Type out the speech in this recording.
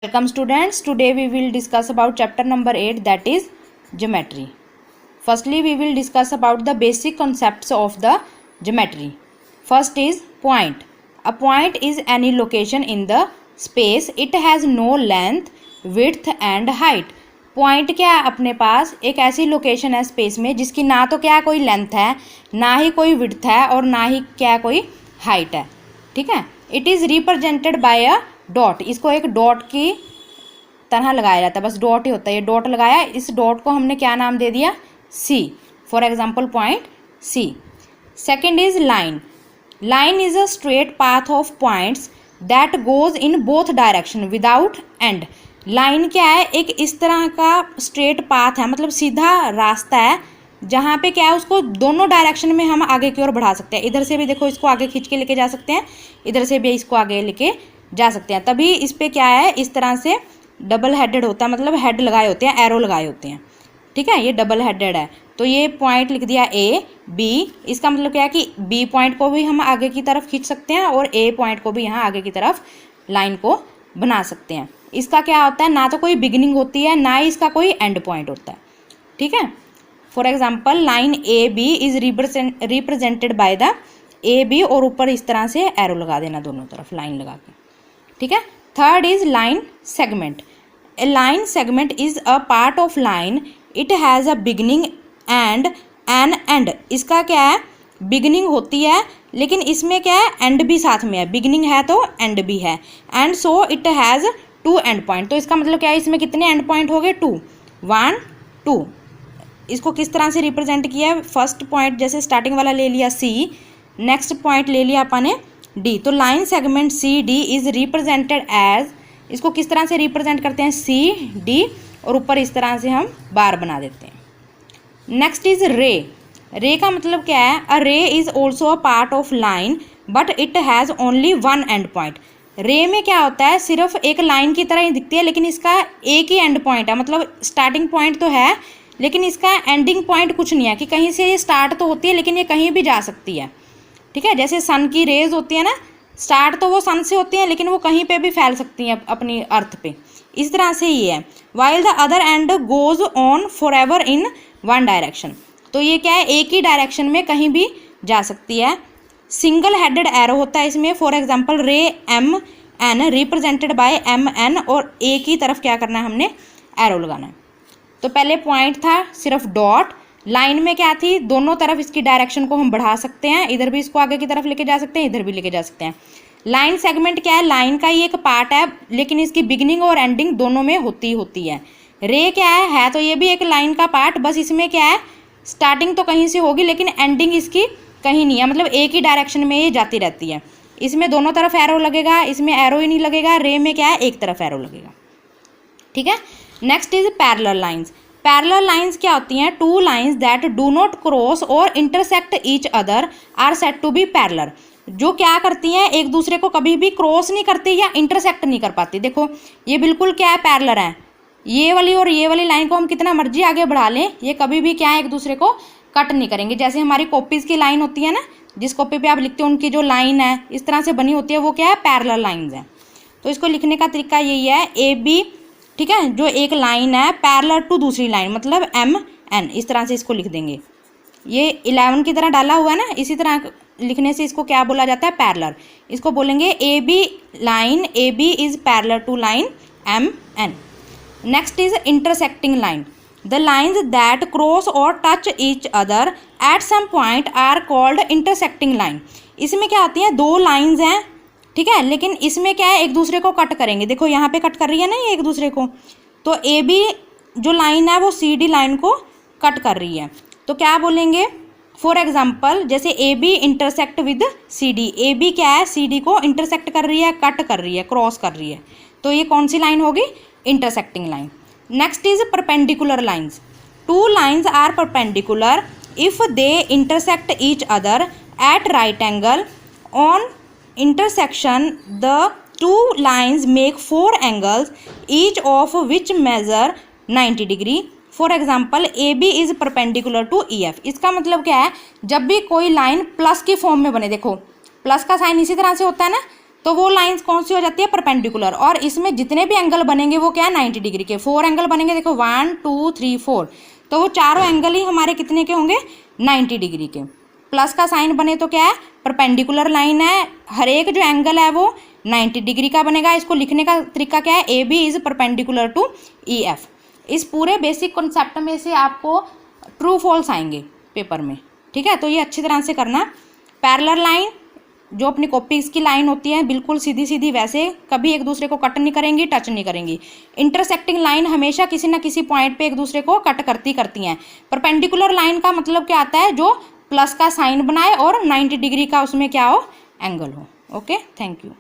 Welcome students, today we will discuss about chapter number 8, that is geometry. Firstly we will discuss about the basic concepts of the geometry. First is point. A point is any location in the space. It has no length, width and height. Point क्या है, अपने पास एक ऐसी location है space में जिसकी ना तो क्या कोई लेंथ है, ना ही कोई विड्थ है और ना ही क्या कोई हाइट है. ठीक है. It is represented by a dot. इसको एक डॉट की तरह लगाया जाता है, बस डॉट ही होता है. ये डॉट लगाया, इस डॉट को हमने क्या नाम दे दिया, C. For example point C. Second is line. Line is a straight path of points that goes in both direction without end. Line क्या है, एक इस तरह का स्ट्रेट पाथ है, मतलब सीधा रास्ता है जहाँ पे क्या है उसको दोनों डायरेक्शन में हम आगे की ओर बढ़ा सकते हैं. इधर से भी देखो इसको आगे खींच के लेके जा सकते हैं, इधर से भी इसको आगे लेके जा सकते हैं. तभी इस पे क्या है, इस तरह से डबल हेडेड होता है, मतलब हेड लगाए होते हैं, एरो लगाए होते हैं. ठीक है, ये डबल हेडेड है. तो ये पॉइंट लिख दिया ए बी. इसका मतलब क्या है कि बी पॉइंट को भी हम आगे की तरफ खींच सकते हैं और ए पॉइंट को भी यहाँ आगे की तरफ लाइन को बना सकते हैं. इसका क्या होता है, ना तो कोई बिगिनिंग होती है ना ही इसका कोई एंड पॉइंट होता है. ठीक है. For example line A B is represented by the A B और ऊपर इस तरह से एरो लगा देना दोनों तरफ लाइन लगा के. ठीक है. Third is line segment. A line segment is a part of line. It has a beginning and an end. इसका क्या है, बिगिनिंग होती है लेकिन इसमें क्या है, एंड भी साथ में है. बिगिनिंग है तो एंड भी है. And so it has 2 and point. तो इसका मतलब क्या है, इसमें कितने एंड पॉइंट हो गए, 2, 1, 2. इसको किस तरह से रिप्रेजेंट किया है, फर्स्ट पॉइंट जैसे स्टार्टिंग वाला ले लिया सी, नेक्स्ट पॉइंट ले लिया अपन ने डी. तो line segment C D is represented as, इसको किस तरह से रिप्रेजेंट करते हैं, सी डी और ऊपर इस तरह से हम बार बना देते हैं. नेक्स्ट इज रे. रे का मतलब क्या है, अ रे is also a part of line but it has only 1 and point. रे में क्या होता है, सिर्फ एक लाइन की तरह ही दिखती है लेकिन इसका एक ही एंड पॉइंट है, मतलब स्टार्टिंग पॉइंट तो है लेकिन इसका एंडिंग पॉइंट कुछ नहीं है कि कहीं से ये स्टार्ट तो होती है लेकिन ये कहीं भी जा सकती है. ठीक है. जैसे सन की रेज होती है ना, स्टार्ट तो वो सन से होती है लेकिन वो कहीं पे भी फैल सकती हैं अपनी अर्थ पे. इस तरह से ये है. While the other and goes on for ever in 1 direction. तो ये क्या है, एक ही डायरेक्शन में कहीं भी जा सकती है. सिंगल हेडेड एरो होता है इसमें. For example ray M N represented by M N, और एक ही तरफ क्या करना है, हमने एरो लगाना है. तो पहले पॉइंट था सिर्फ डॉट. लाइन में क्या थी, दोनों तरफ इसकी डायरेक्शन को हम बढ़ा सकते हैं, इधर भी इसको आगे की तरफ लेके जा सकते हैं, इधर भी लेके जा सकते हैं. लाइन सेगमेंट क्या है, लाइन का ही एक पार्ट है लेकिन इसकी बिगिनिंग और एंडिंग दोनों में होती है. रे क्या है तो ये भी एक लाइन का पार्ट, बस इसमें क्या है, स्टार्टिंग तो कहीं से होगी लेकिन एंडिंग इसकी कहीं नहीं है, मतलब एक ही डायरेक्शन में ये जाती रहती है. इसमें दोनों तरफ एरो लगेगा, इसमें एरो ही नहीं लगेगा. रे में क्या है, एक तरफ एरो लगेगा. ठीक है. Next is parallel lines. Parallel lines क्या होती हैं, 2 lines that do not cross और intersect each other are said to be parallel. जो क्या करती हैं, एक दूसरे को कभी भी क्रॉस नहीं करती या इंटरसेक्ट नहीं कर पाती. देखो ये बिल्कुल क्या है, पैरेलल है. ये वाली और ये वाली लाइन को हम कितना मर्जी आगे बढ़ा लें, ये कभी भी क्या है, एक दूसरे को कट नहीं करेंगे. जैसे हमारी कॉपीज़ की लाइन होती है ना, जिस कॉपी पे आप लिखते हो उनकी जो लाइन है इस तरह से बनी होती है, वो क्या है, पैरेलल लाइंस है. तो इसको लिखने का तरीका यही है, ए बी. ठीक है. जो एक लाइन है पैरेलल टू दूसरी लाइन, मतलब एम एन, इस तरह से इसको लिख देंगे. ये 11 की तरह डाला हुआ है ना, इसी तरह लिखने से इसको क्या बोला जाता है, पैरेलल. इसको बोलेंगे A B line, A B is parallel to line M N. Next is intersecting line. The lines that cross और touch each other at some point are called intersecting line. इसमें क्या होती है, 2 लाइन्स हैं. ठीक है. लेकिन इसमें क्या है, एक दूसरे को कट करेंगे. देखो यहाँ पे कट कर रही है ना ये एक दूसरे को, तो ए बी जो लाइन है वो सी डी लाइन को कट कर रही है. तो क्या बोलेंगे, फॉर एग्जाम्पल जैसे A B intersect with C D. A B क्या है, सी डी को इंटरसेक्ट कर रही है, कट कर रही है, क्रॉस कर रही है. तो ये कौन सी लाइन होगी, intersecting line. Next is perpendicular lines. 2 lines are perpendicular if they intersect each other at right angle. On intersection the 2 lines make 4 angles each of which measure 90 degree. For example A B is perpendicular to E F. इसका मतलब क्या है, जब भी कोई line plus की form में बने, देखो प्लस का साइन इसी तरह से होता है ना, तो वो लाइंस कौन सी हो जाती है, परपेंडिकुलर। और इसमें जितने भी एंगल बनेंगे वो क्या है, 90 डिग्री के। 4 एंगल बनेंगे, देखो 1 2 3 4, तो वो चारों एंगल ही हमारे कितने के होंगे, 90 डिग्री के। प्लस का साइन बने तो क्या है, परपेंडिकुलर लाइन है, हर एक जो एंगल है वो 90 डिग्री का बनेगा। इसको लिखने का तरीका क्या है, A B is perpendicular to E F. इस पूरे बेसिक कॉन्सेप्ट में से आपको ट्रू फॉल्स आएंगे पेपर में, ठीक है, तो ये अच्छी तरह से करना। पैरेलल लाइन जो अपनी कॉपीज की लाइन होती है बिल्कुल सीधी सीधी, वैसे कभी एक दूसरे को कट नहीं करेंगी, टच नहीं करेंगी। इंटरसेक्टिंग लाइन हमेशा किसी ना किसी पॉइंट पे एक दूसरे को कट करती हैं। परपेंडिकुलर लाइन का मतलब क्या आता है, जो प्लस का साइन बनाए और 90 डिग्री का उसमें क्या हो, एंगल हो। Okay, thank you.